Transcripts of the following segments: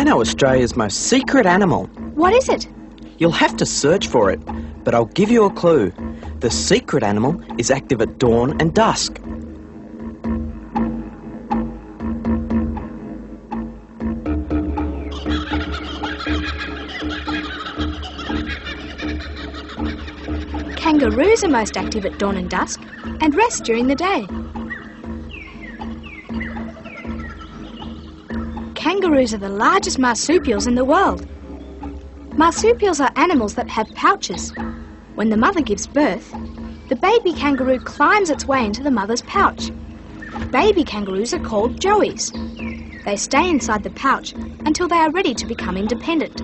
I know Australia's most secret animal. What is it? You'll have to search for it, but I'll give you a clue. The secret animal is active at dawn and dusk. Kangaroos are most active at dawn and dusk and rest during the day. Kangaroos are the largest marsupials in the world. Marsupials are animals that have pouches. When the mother gives birth, the baby kangaroo climbs its way into the mother's pouch. Baby kangaroos are called joeys. They stay inside the pouch until they are ready to become independent.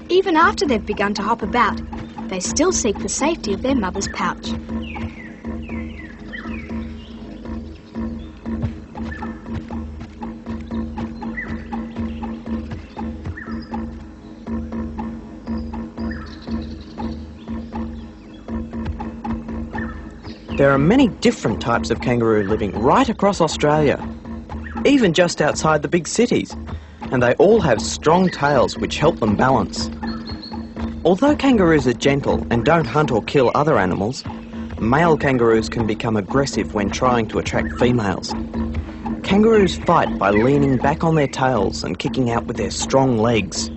Even after they've begun to hop about, they still seek the safety of their mother's pouch. There are many different types of kangaroo living right across Australia, even just outside the big cities, and they all have strong tails which help them balance. Although kangaroos are gentle and don't hunt or kill other animals, male kangaroos can become aggressive when trying to attract females. Kangaroos fight by leaning back on their tails and kicking out with their strong legs.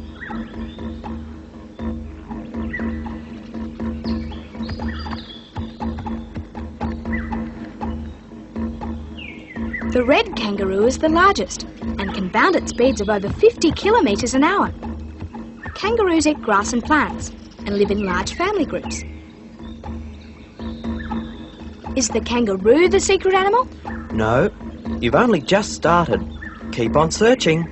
The red kangaroo is the largest and can bound at speeds of over 50 kilometres an hour. Kangaroos eat grass and plants and live in large family groups. Is the kangaroo the secret animal? No, you've only just started. Keep on searching.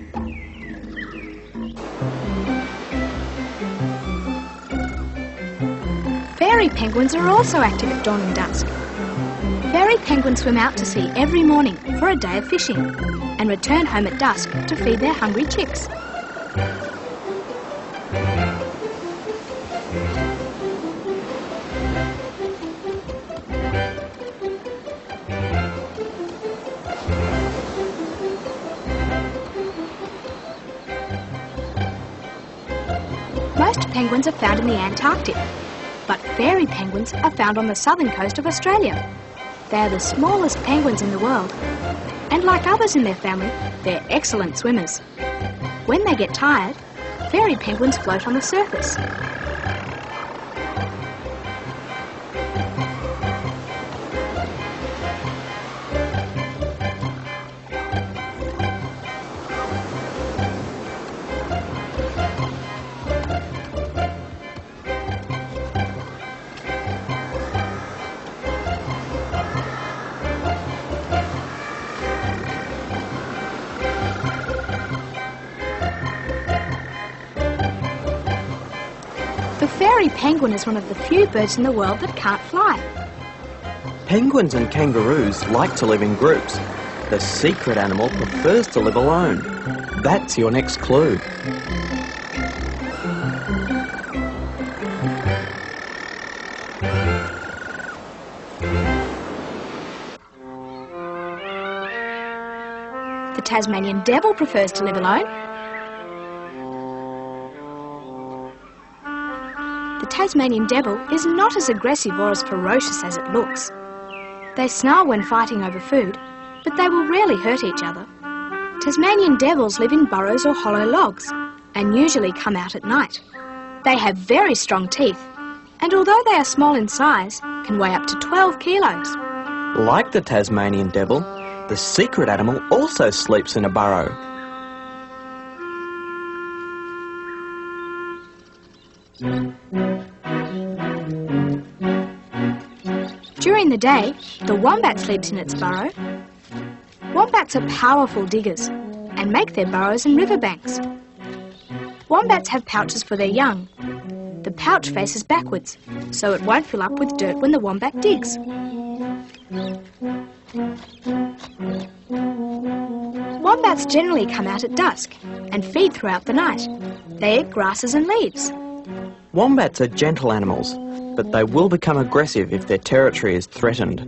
Fairy penguins are also active at dawn and dusk. Fairy penguins swim out to sea every morning for a day of fishing and return home at dusk to feed their hungry chicks. Most penguins are found in the Antarctic, but fairy penguins are found on the southern coast of Australia. They are the smallest penguins in the world, and like others in their family, they're excellent swimmers. When they get tired, fairy penguins float on the surface. The fairy penguin is one of the few birds in the world that can't fly. Penguins and kangaroos like to live in groups. The secret animal prefers to live alone. That's your next clue. The Tasmanian Devil prefers to live alone. The Tasmanian Devil is not as aggressive or as ferocious as it looks. They snarl when fighting over food, but they will rarely hurt each other. Tasmanian Devils live in burrows or hollow logs, and usually come out at night. They have very strong teeth, and although they are small in size, can weigh up to 12 kilos. Like the Tasmanian Devil, the secret animal also sleeps in a burrow. During the day, the wombat sleeps in its burrow. Wombats are powerful diggers and make their burrows in riverbanks. Wombats have pouches for their young. The pouch faces backwards, so it won't fill up with dirt when the wombat digs. Wombats generally come out at dusk and feed throughout the night. They eat grasses and leaves. Wombats are gentle animals, but they will become aggressive if their territory is threatened.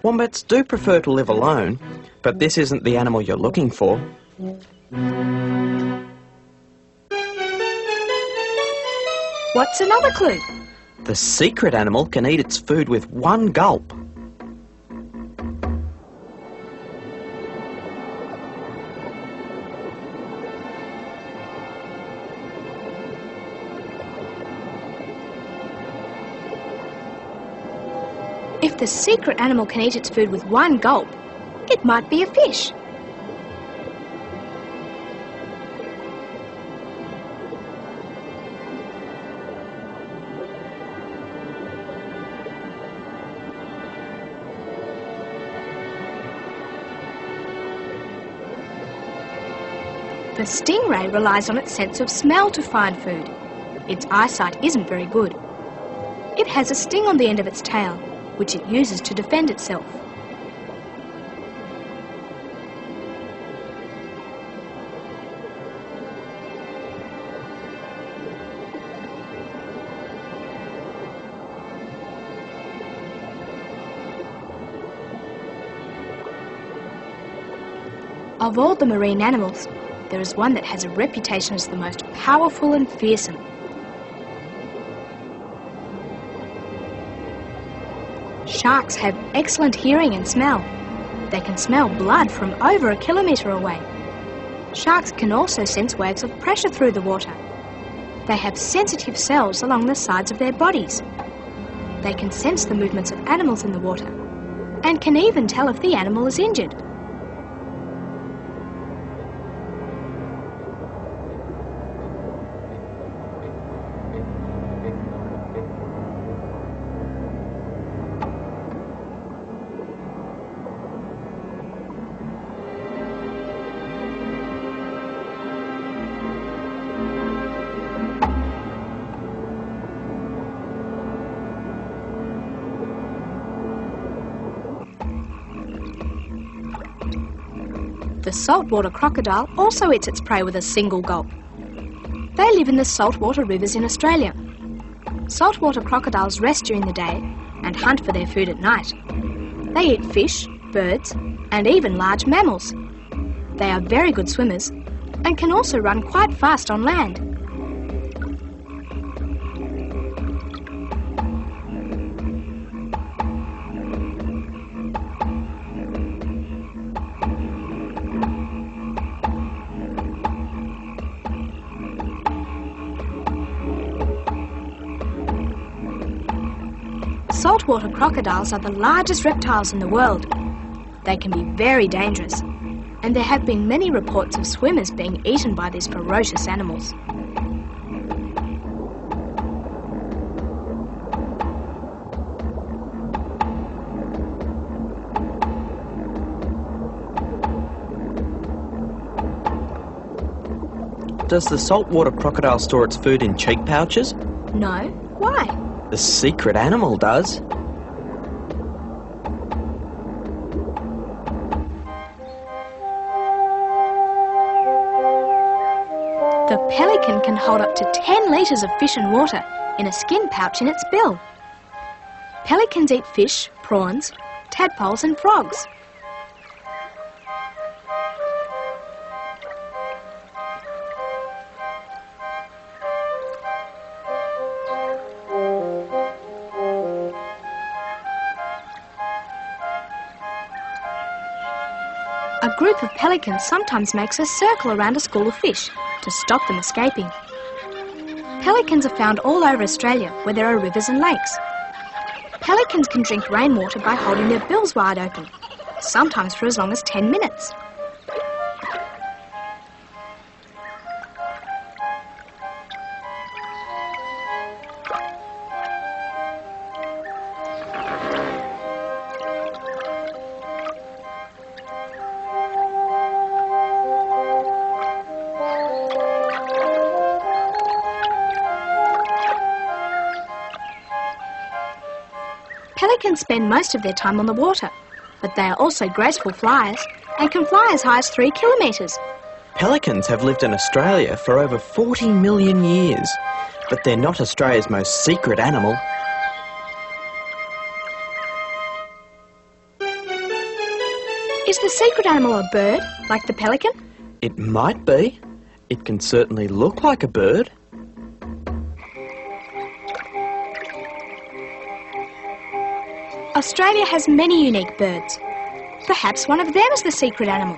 Wombats do prefer to live alone, but this isn't the animal you're looking for. What's another clue? The secret animal can eat its food with one gulp. If the secret animal can eat its food with one gulp, it might be a fish. The stingray relies on its sense of smell to find food. Its eyesight isn't very good. It has a sting on the end of its tail, which it uses to defend itself. Of all the marine animals, there is one that has a reputation as the most powerful and fearsome. Sharks have excellent hearing and smell. They can smell blood from over 1 kilometre away. Sharks can also sense waves of pressure through the water. They have sensitive cells along the sides of their bodies. They can sense the movements of animals in the water and can even tell if the animal is injured. The saltwater crocodile also eats its prey with a single gulp. They live in the saltwater rivers in Australia. Saltwater crocodiles rest during the day and hunt for their food at night. They eat fish, birds, and even large mammals. They are very good swimmers and can also run quite fast on land. Saltwater crocodiles are the largest reptiles in the world. They can be very dangerous, and there have been many reports of swimmers being eaten by these ferocious animals. Does the saltwater crocodile store its food in cheek pouches? No. Why? The secret animal does. The pelican can hold up to 10 litres of fish and water in a skin pouch in its bill. Pelicans eat fish, prawns, tadpoles and frogs. A group of pelicans sometimes makes a circle around a school of fish to stop them escaping. Pelicans are found all over Australia where there are rivers and lakes. Pelicans can drink rainwater by holding their bills wide open, sometimes for as long as 10 minutes. Pelicans spend most of their time on the water, but they are also graceful flyers and can fly as high as 3 kilometres. Pelicans have lived in Australia for over 40 million years, but they're not Australia's most secret animal. Is the secret animal a bird, like the pelican? It might be. It can certainly look like a bird. Australia has many unique birds. Perhaps one of them is the secret animal.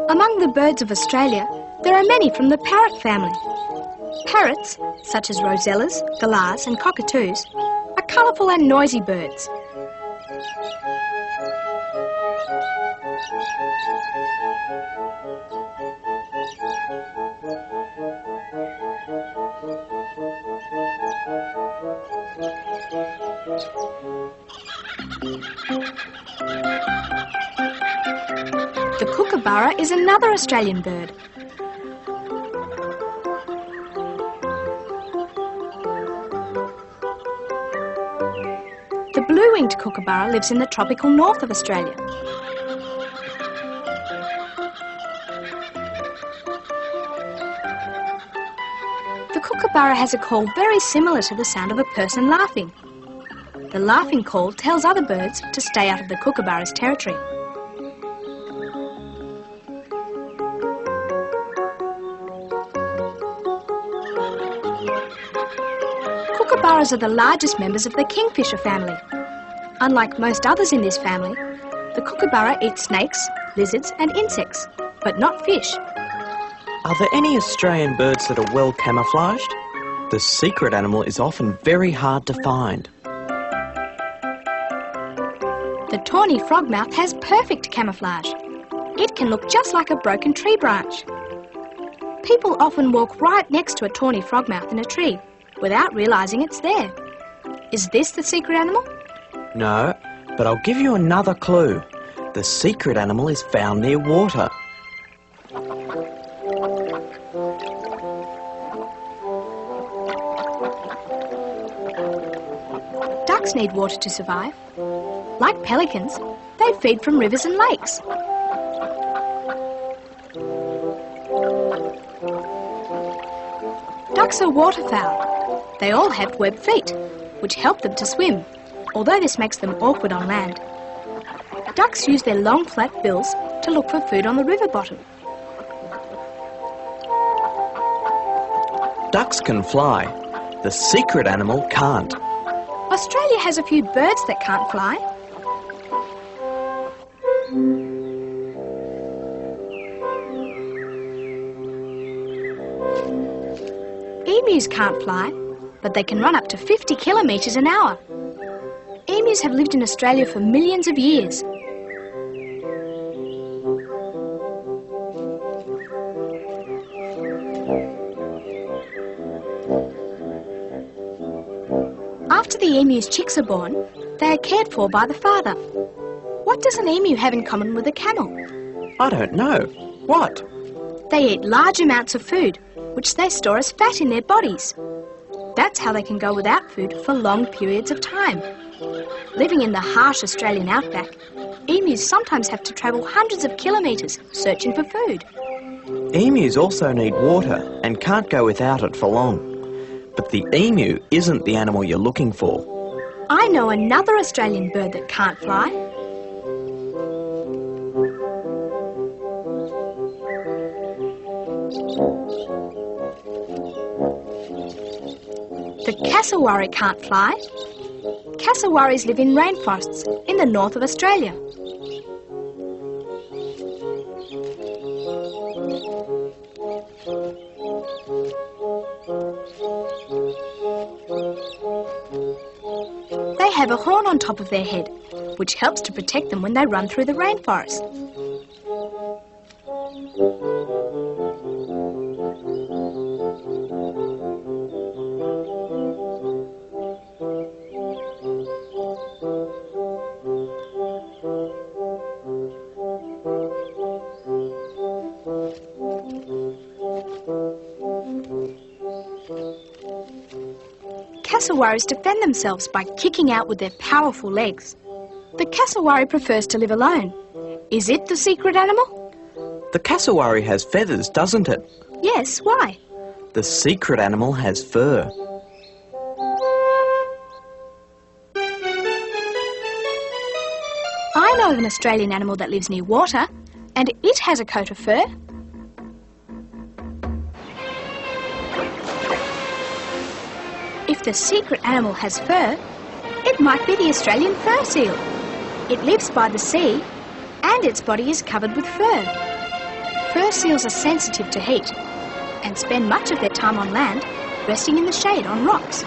Among the birds of Australia, there are many from the parrot family. Parrots, such as rosellas, galahs and cockatoos, are colourful and noisy birds. The Kookaburra is another Australian bird. The blue-winged Kookaburra lives in the tropical north of Australia. The Kookaburra has a call very similar to the sound of a person laughing. The laughing call tells other birds to stay out of the Kookaburra's territory. Kookaburras are the largest members of the kingfisher family. Unlike most others in this family, the Kookaburra eats snakes, lizards and insects, but not fish. Are there any Australian birds that are well camouflaged? The secret animal is often very hard to find. The Tawny Frogmouth has perfect camouflage. It can look just like a broken tree branch. People often walk right next to a Tawny Frogmouth in a tree without realising it's there. Is this the secret animal? No, but I'll give you another clue. The secret animal is found near water. Ducks need water to survive. Like pelicans, they feed from rivers and lakes. Ducks are waterfowl. They all have webbed feet, which help them to swim, although this makes them awkward on land. Ducks use their long flat bills to look for food on the river bottom. Ducks can fly. The secret animal can't. Australia has a few birds that can't fly. Emus can't fly, but they can run up to 50 kilometres an hour. Emus have lived in Australia for millions of years. After the emu's chicks are born, they are cared for by the father. What does an emu have in common with a camel? I don't know. What? They eat large amounts of food, which they store as fat in their bodies. That's how they can go without food for long periods of time. Living in the harsh Australian outback, emus sometimes have to travel hundreds of kilometres searching for food. Emus also need water and can't go without it for long. But the emu isn't the animal you're looking for. I know another Australian bird that can't fly. The cassowary can't fly. Cassowaries live in rainforests in the north of Australia. They have a horn on top of their head, which helps to protect them when they run through the rainforest. cassowaries defend themselves by kicking out with their powerful legs. The cassowary prefers to live alone. Is it the secret animal? The cassowary has feathers, doesn't it? Yes, why? The secret animal has fur. I know of an Australian animal that lives near water, and it has a coat of fur. If the secret animal has fur, it might be the Australian fur seal. It lives by the sea, and its body is covered with fur. Fur seals are sensitive to heat, and spend much of their time on land, resting in the shade on rocks.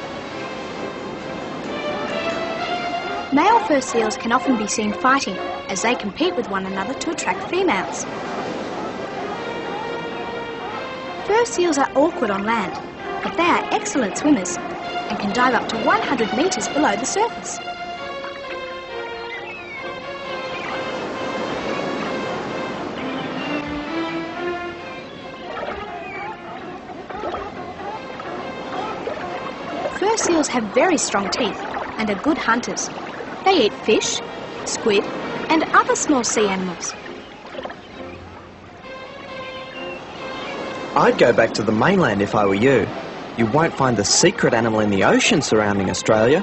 Male fur seals can often be seen fighting as they compete with one another to attract females. Fur seals are awkward on land, but they are excellent swimmers and can dive up to 100 metres below the surface. Fur seals have very strong teeth and are good hunters. They eat fish, squid, and other small sea animals. I'd go back to the mainland if I were you. You won't find the secret animal in the ocean surrounding Australia.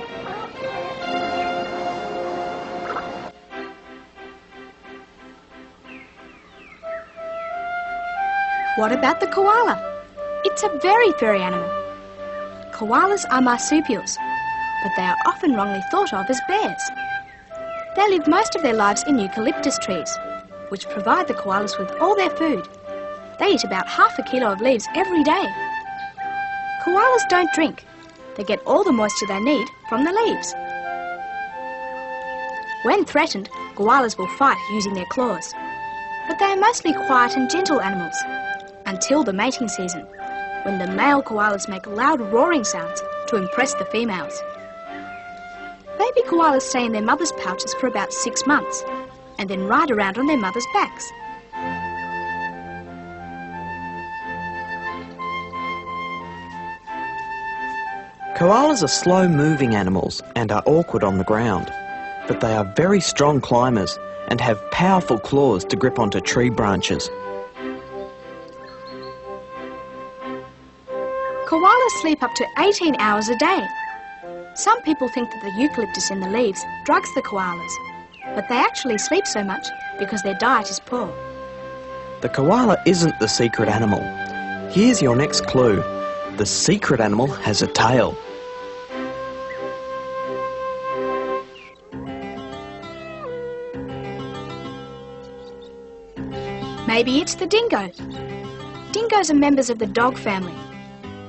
What about the koala? It's a very furry animal. Koalas are marsupials, but they are often wrongly thought of as bears. They live most of their lives in eucalyptus trees, which provide the koalas with all their food. They eat about half a kilo of leaves every day. Koalas don't drink. They get all the moisture they need from the leaves. When threatened, koalas will fight using their claws. But they are mostly quiet and gentle animals, until the mating season, when the male koalas make loud roaring sounds to impress the females. Baby koalas stay in their mother's pouches for about 6 months, and then ride around on their mother's backs. Koalas are slow-moving animals and are awkward on the ground, but they are very strong climbers and have powerful claws to grip onto tree branches. Koalas sleep up to 18 hours a day. Some people think that the eucalyptus in the leaves drugs the koalas, but they actually sleep so much because their diet is poor. The koala isn't the secret animal. Here's your next clue. The secret animal has a tail. Maybe it's the dingo. Dingoes are members of the dog family.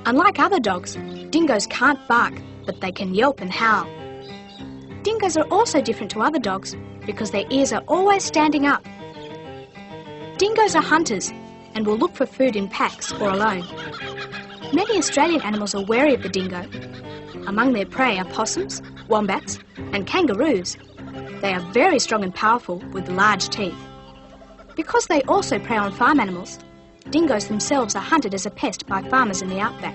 Unlike other dogs, dingoes can't bark, but they can yelp and howl. Dingoes are also different to other dogs because their ears are always standing up. Dingoes are hunters and will look for food in packs or alone. Many Australian animals are wary of the dingo. Among their prey are possums, wombats, and kangaroos. They are very strong and powerful with large teeth. Because they also prey on farm animals, dingoes themselves are hunted as a pest by farmers in the outback.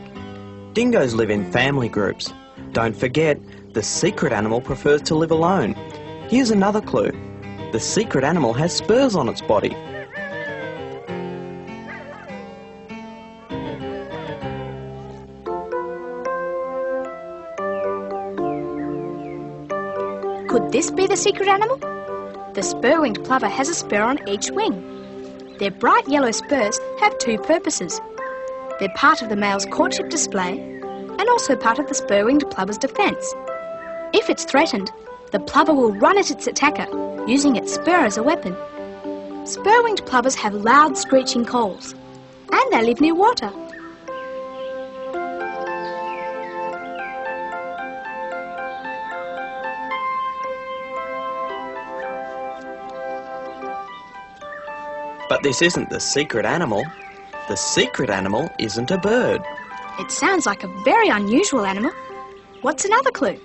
Dingoes live in family groups. Don't forget, the secret animal prefers to live alone. Here's another clue. The secret animal has spurs on its body. Could this be the secret animal? The spur-winged plover has a spur on each wing. Their bright yellow spurs have 2 purposes. They're part of the male's courtship display and also part of the spur-winged plover's defence. If it's threatened, the plover will run at its attacker, using its spur as a weapon. Spur-winged plovers have loud screeching calls, and they live near water. But this isn't the secret animal. The secret animal isn't a bird. It sounds like a very unusual animal. What's another clue?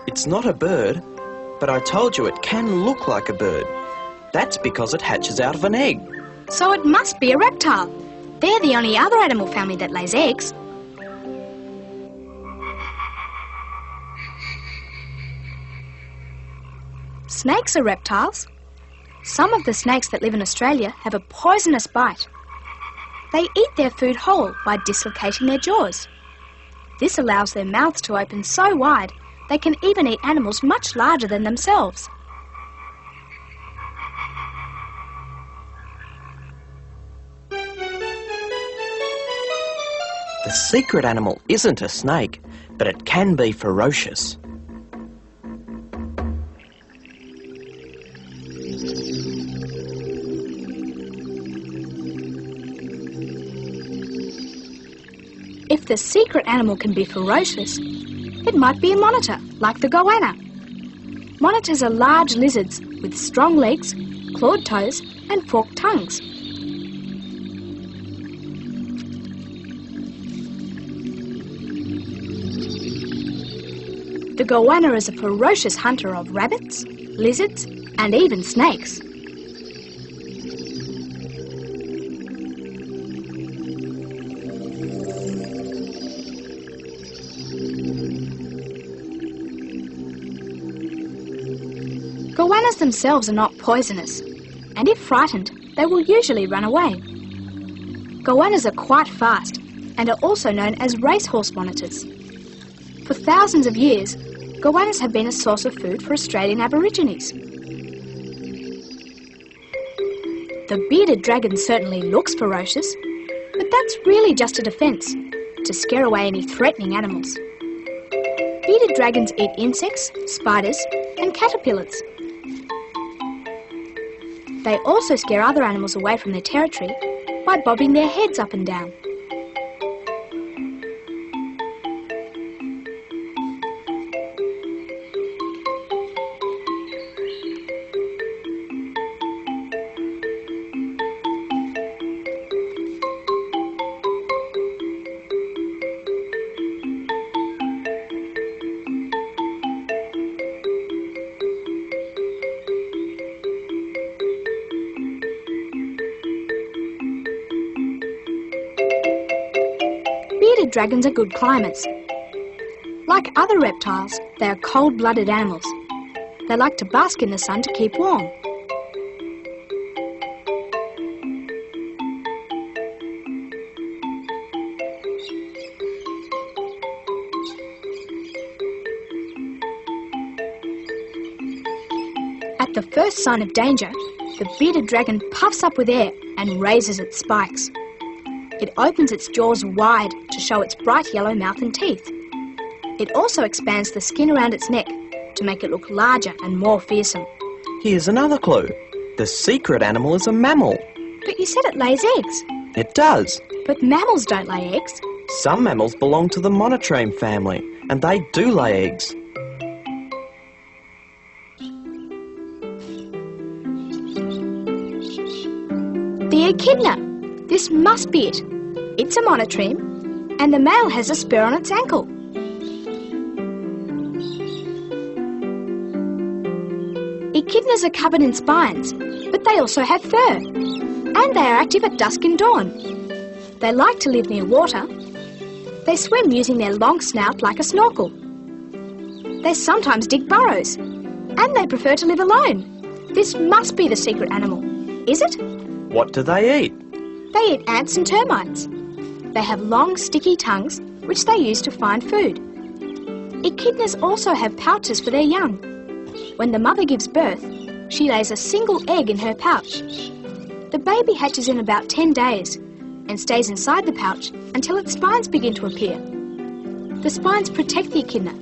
It's not a bird, but I told you it can look like a bird. That's because it hatches out of an egg. So it must be a reptile. They're the only other animal family that lays eggs. snakes are reptiles. Some of the snakes that live in Australia have a poisonous bite. They eat their food whole by dislocating their jaws. This allows their mouths to open so wide they can even eat animals much larger than themselves. The secret animal isn't a snake, but it can be ferocious. If the secret animal can be ferocious, it might be a monitor, like the goanna. Monitors are large lizards with strong legs, clawed toes and forked tongues. The goanna is a ferocious hunter of rabbits, lizards and even snakes. Goannas themselves are not poisonous, and if frightened, they will usually run away. Goannas are quite fast and are also known as racehorse monitors. For thousands of years, goannas have been a source of food for Australian Aborigines. The bearded dragon certainly looks ferocious, but that's really just a defence, to scare away any threatening animals. Bearded dragons eat insects, spiders and caterpillars. They also scare other animals away from their territory by bobbing their heads up and down. Bearded dragons are good climbers. Like other reptiles, they are cold-blooded animals. They like to bask in the sun to keep warm. At the first sign of danger, the bearded dragon puffs up with air and raises its spikes. It opens its jaws wide to show its bright yellow mouth and teeth. It also expands the skin around its neck to make it look larger and more fearsome. Here's another clue. The secret animal is a mammal. But you said it lays eggs. It does. But mammals don't lay eggs. Some mammals belong to the monotreme family, and they do lay eggs. The echidna. This must be it. It's a monotreme, and the male has a spur on its ankle. Echidnas are covered in spines, but they also have fur, and they are active at dusk and dawn. They like to live near water. They swim using their long snout like a snorkel. They sometimes dig burrows, and they prefer to live alone. This must be the secret animal, is it? What do they eat? They eat ants and termites. They have long, sticky tongues, which they use to find food. Echidnas also have pouches for their young. When the mother gives birth, she lays a single egg in her pouch. The baby hatches in about 10 days and stays inside the pouch until its spines begin to appear. The spines protect the echidna.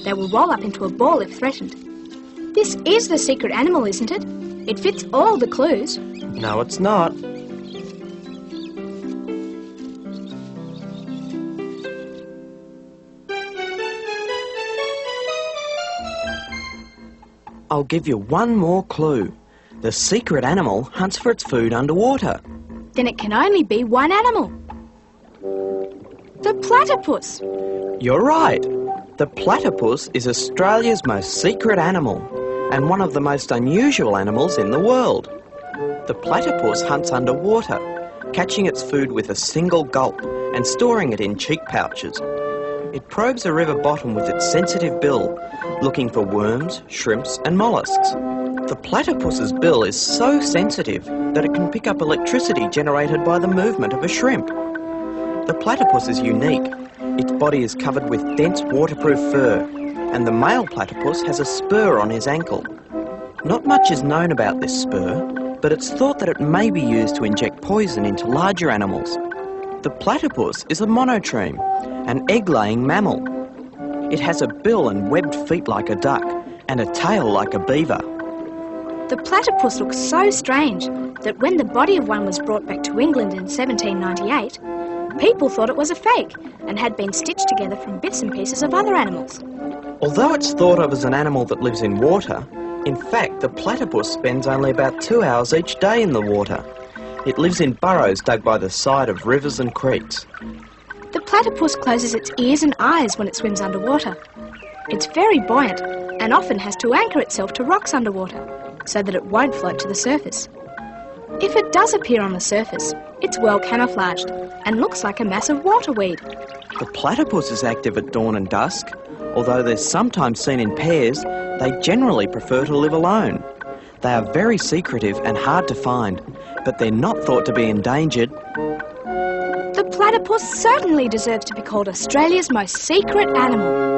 They will roll up into a ball if threatened. This is the secret animal, isn't it? It fits all the clues. No, it's not. I'll give you one more clue. The secret animal hunts for its food underwater. Then it can only be one animal. The platypus. You're right. The platypus is Australia's most secret animal and one of the most unusual animals in the world. The platypus hunts underwater, catching its food with a single gulp and storing it in cheek pouches. It probes a river bottom with its sensitive bill, looking for worms, shrimps and mollusks. The platypus's bill is so sensitive that it can pick up electricity generated by the movement of a shrimp. The platypus is unique. Its body is covered with dense waterproof fur, and the male platypus has a spur on his ankle. Not much is known about this spur, but it's thought that it may be used to inject poison into larger animals. The platypus is a monotreme, an egg-laying mammal. It has a bill and webbed feet like a duck, and a tail like a beaver. The platypus looks so strange that when the body of one was brought back to England in 1798, people thought it was a fake and had been stitched together from bits and pieces of other animals. Although it's thought of as an animal that lives in water, in fact the platypus spends only about 2 hours each day in the water. It lives in burrows dug by the side of rivers and creeks. The platypus closes its ears and eyes when it swims underwater. It's very buoyant and often has to anchor itself to rocks underwater so that it won't float to the surface. If it does appear on the surface, it's well camouflaged and looks like a massive waterweed. The platypus is active at dawn and dusk. Although they're sometimes seen in pairs, they generally prefer to live alone. They are very secretive and hard to find, but they're not thought to be endangered. The platypus certainly deserves to be called Australia's most secret animal.